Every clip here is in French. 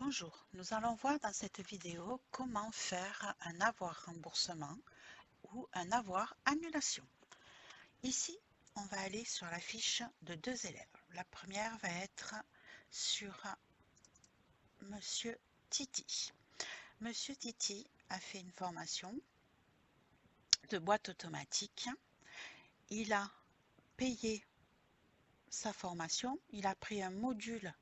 Bonjour, nous allons voir dans cette vidéo comment faire un avoir remboursement ou un avoir annulation. Ici, on va aller sur la fiche de deux élèves. La première va être sur Monsieur Titi. Monsieur Titi a fait une formation de boîte automatique. Il a payé sa formation, il a pris un module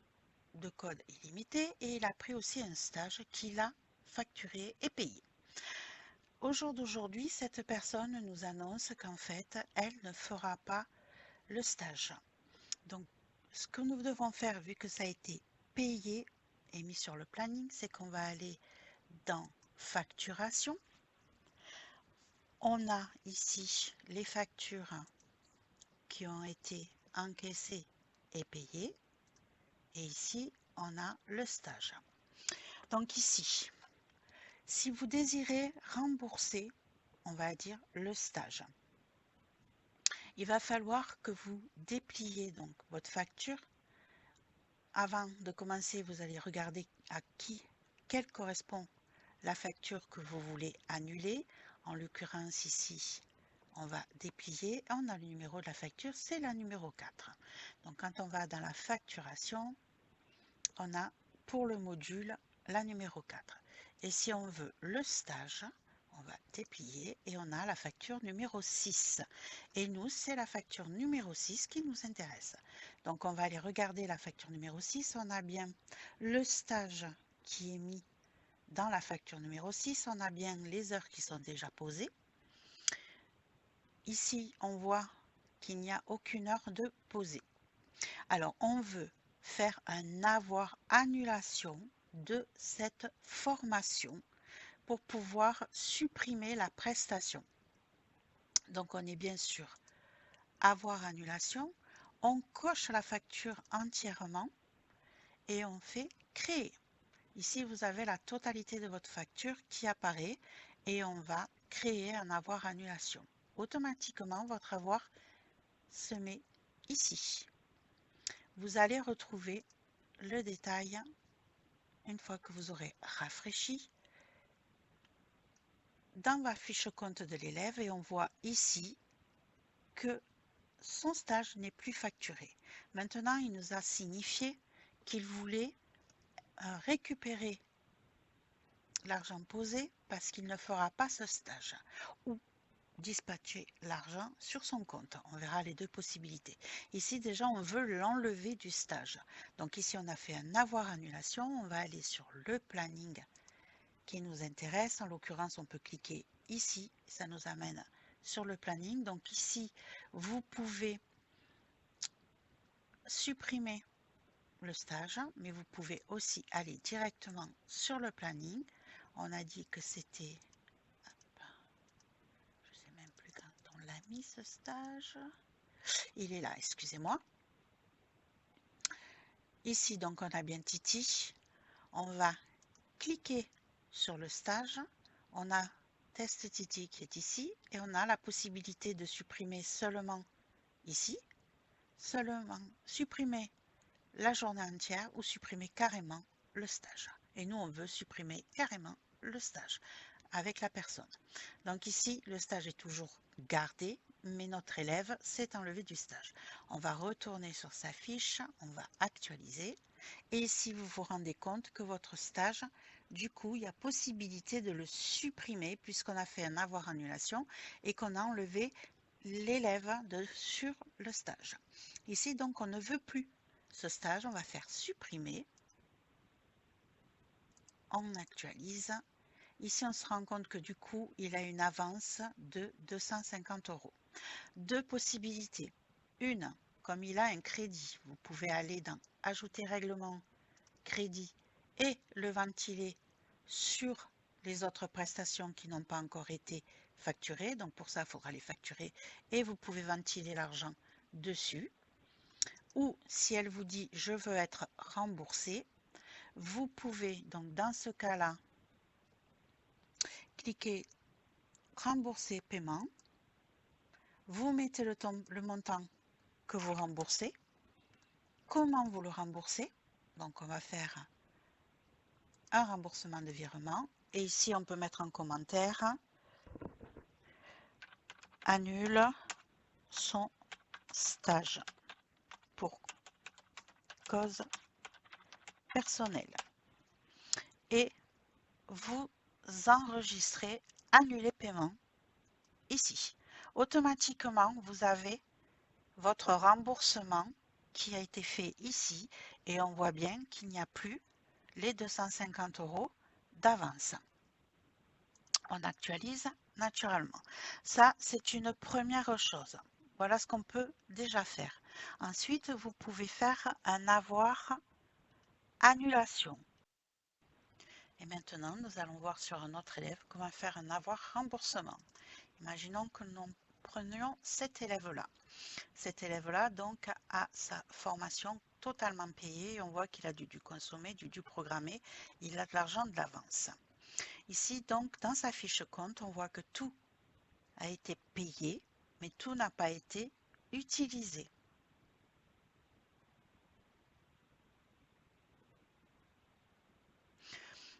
de code illimité et il a pris aussi un stage qu'il a facturé et payé. Au jour d'aujourd'hui, cette personne nous annonce qu'en fait, elle ne fera pas le stage. Donc, ce que nous devons faire, vu que ça a été payé et mis sur le planning, c'est qu'on va aller dans facturation. On a ici les factures qui ont été encaissées et payées. Et ici, on a le stage. Donc ici, si vous désirez rembourser, on va dire le stage, il va falloir que vous dépliez donc votre facture. Avant de commencer, vous allez regarder à quelle correspond la facture que vous voulez annuler. En l'occurrence ici, on va déplier. On a le numéro de la facture, c'est la numéro 4. Donc quand on va dans la facturation, on a pour le module la numéro 4. Et si on veut le stage, on va déplier et on a la facture numéro 6. Et nous, c'est la facture numéro 6 qui nous intéresse. Donc, on va aller regarder la facture numéro 6. On a bien le stage qui est mis dans la facture numéro 6. On a bien les heures qui sont déjà posées. Ici, on voit qu'il n'y a aucune heure de posée. Alors, on veut faire un avoir annulation de cette formation pour pouvoir supprimer la prestation. Donc on est bien sûr avoir annulation, on coche la facture entièrement et on fait créer. Ici vous avez la totalité de votre facture qui apparaît et on va créer un avoir annulation. Automatiquement votre avoir se met ici. Vous allez retrouver le détail une fois que vous aurez rafraîchi dans la fiche compte de l'élève et on voit ici que son stage n'est plus facturé. Maintenant, il nous a signifié qu'il voulait récupérer l'argent posé parce qu'il ne fera pas ce stage ou dispatcher l'argent sur son compte. On verra les deux possibilités. Ici, déjà, on veut l'enlever du stage. Donc ici, on a fait un avoir annulation. On va aller sur le planning qui nous intéresse. En l'occurrence, on peut cliquer ici. Ça nous amène sur le planning. Donc ici, vous pouvez supprimer le stage, mais vous pouvez aussi aller directement sur le planning. On a dit que c'était, je sais même plus quand on l'a mis ce stage. Il est là, excusez-moi. Ici, donc, on a bien Titi. On va cliquer sur le stage. On a Test Titi qui est ici et on a la possibilité de supprimer seulement ici, seulement supprimer la journée entière ou supprimer carrément le stage. Et nous, on veut supprimer carrément le stage avec la personne. Donc ici, le stage est toujours gardé, mais notre élève s'est enlevé du stage. On va retourner sur sa fiche, on va actualiser. Et ici, vous vous rendez compte que votre stage, du coup, il y a possibilité de le supprimer puisqu'on a fait un avoir annulation et qu'on a enlevé l'élève sur le stage. Ici, donc, on ne veut plus ce stage, on va faire supprimer. On actualise. Ici, on se rend compte que du coup, il a une avance de 250 €. Deux possibilités. Une, comme il a un crédit, vous pouvez aller dans Ajouter règlement, crédit et le ventiler sur les autres prestations qui n'ont pas encore été facturées. Donc pour ça, il faudra les facturer et vous pouvez ventiler l'argent dessus. Ou si elle vous dit je veux être remboursé, vous pouvez donc dans ce cas-là cliquer rembourser paiement, vous mettez le montant que vous remboursez, comment vous le remboursez. Donc on va faire un remboursement de virement. Et ici, on peut mettre en commentaire « Annule son stage pour cause personnelle ». Et vous enregistrez « Annuler paiement » ici. Automatiquement, vous avez votre remboursement qui a été fait ici et on voit bien qu'il n'y a plus les 250 € d'avance. On actualise naturellement. Ça, c'est une première chose. Voilà ce qu'on peut déjà faire. Ensuite, vous pouvez faire un avoir annulation. Et maintenant, nous allons voir sur un autre élève comment faire un avoir remboursement. Imaginons que nous prenions cet élève-là. Cet élève-là, donc, a sa formation totalement payée. On voit qu'il a dû consommer, dû programmer. Il a de l'argent de l'avance. Ici, donc, dans sa fiche compte, on voit que tout a été payé, mais tout n'a pas été utilisé.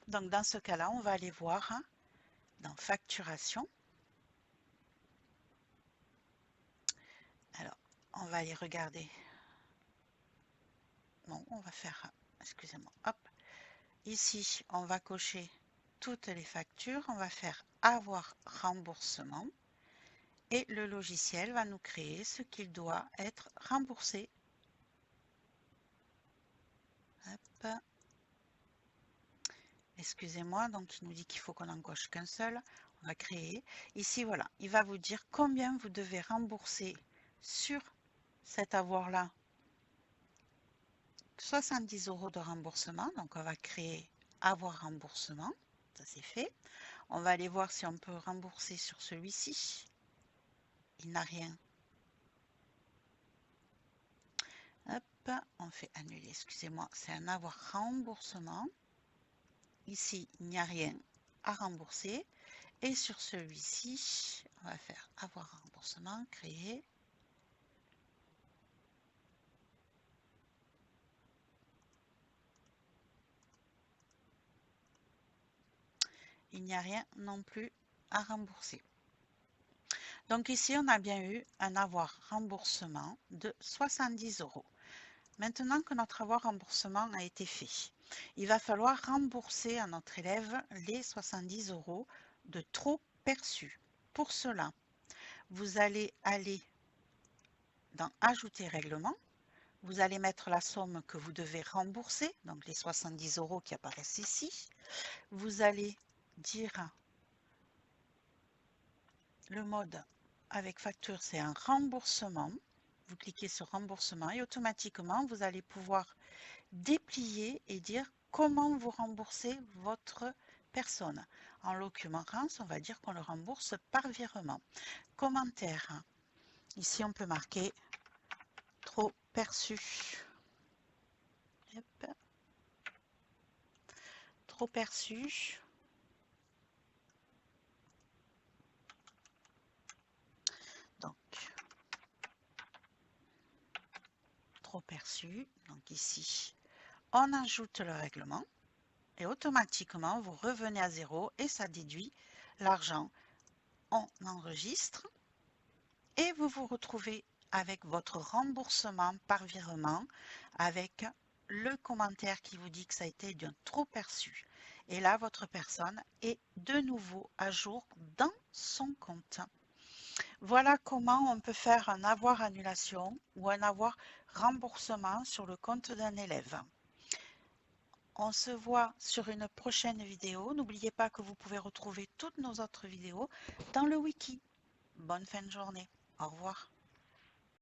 Donc, dans ce cas-là, on va aller voir dans facturation. Alors, on va aller regarder. Bon, on va faire, excusez-moi, hop. Ici, on va cocher toutes les factures. On va faire avoir remboursement. Et le logiciel va nous créer ce qu'il doit être remboursé. Hop. Excusez-moi, donc il nous dit qu'il faut qu'on n'en coche qu'un seul. On va créer. Ici, voilà, il va vous dire combien vous devez rembourser sur cet avoir-là. 70 € de remboursement. Donc, on va créer avoir remboursement. Ça, c'est fait. On va aller voir si on peut rembourser sur celui-ci. Il n'a rien. Hop, on fait annuler. Excusez-moi, c'est un avoir remboursement. Ici, il n'y a rien à rembourser. Et sur celui-ci, on va faire avoir remboursement, créer. Il n'y a rien non plus à rembourser. Donc ici, on a bien eu un avoir remboursement de 70 €. Maintenant que notre avoir remboursement a été fait, il va falloir rembourser à notre élève les 70 € de trop perçus. Pour cela, vous allez aller dans Ajouter règlement. Vous allez mettre la somme que vous devez rembourser, donc les 70 € qui apparaissent ici. Vous allez dire le mode avec facture, c'est un remboursement. Vous cliquez sur remboursement et automatiquement, vous allez pouvoir déplier et dire comment vous remboursez votre personne. En l'occurrence, on va dire qu'on le rembourse par virement. Commentaire. Ici, on peut marquer trop perçu. Hop. Trop perçu. Donc, trop perçu. Donc ici, on ajoute le règlement et automatiquement, vous revenez à 0 et ça déduit l'argent. On enregistre et vous vous retrouvez avec votre remboursement par virement avec le commentaire qui vous dit que ça a été d'un trop perçu. Et là, votre personne est de nouveau à jour dans son compte. Voilà comment on peut faire un avoir annulation ou un avoir remboursement sur le compte d'un élève. On se voit sur une prochaine vidéo. N'oubliez pas que vous pouvez retrouver toutes nos autres vidéos dans le wiki. Bonne fin de journée. Au revoir.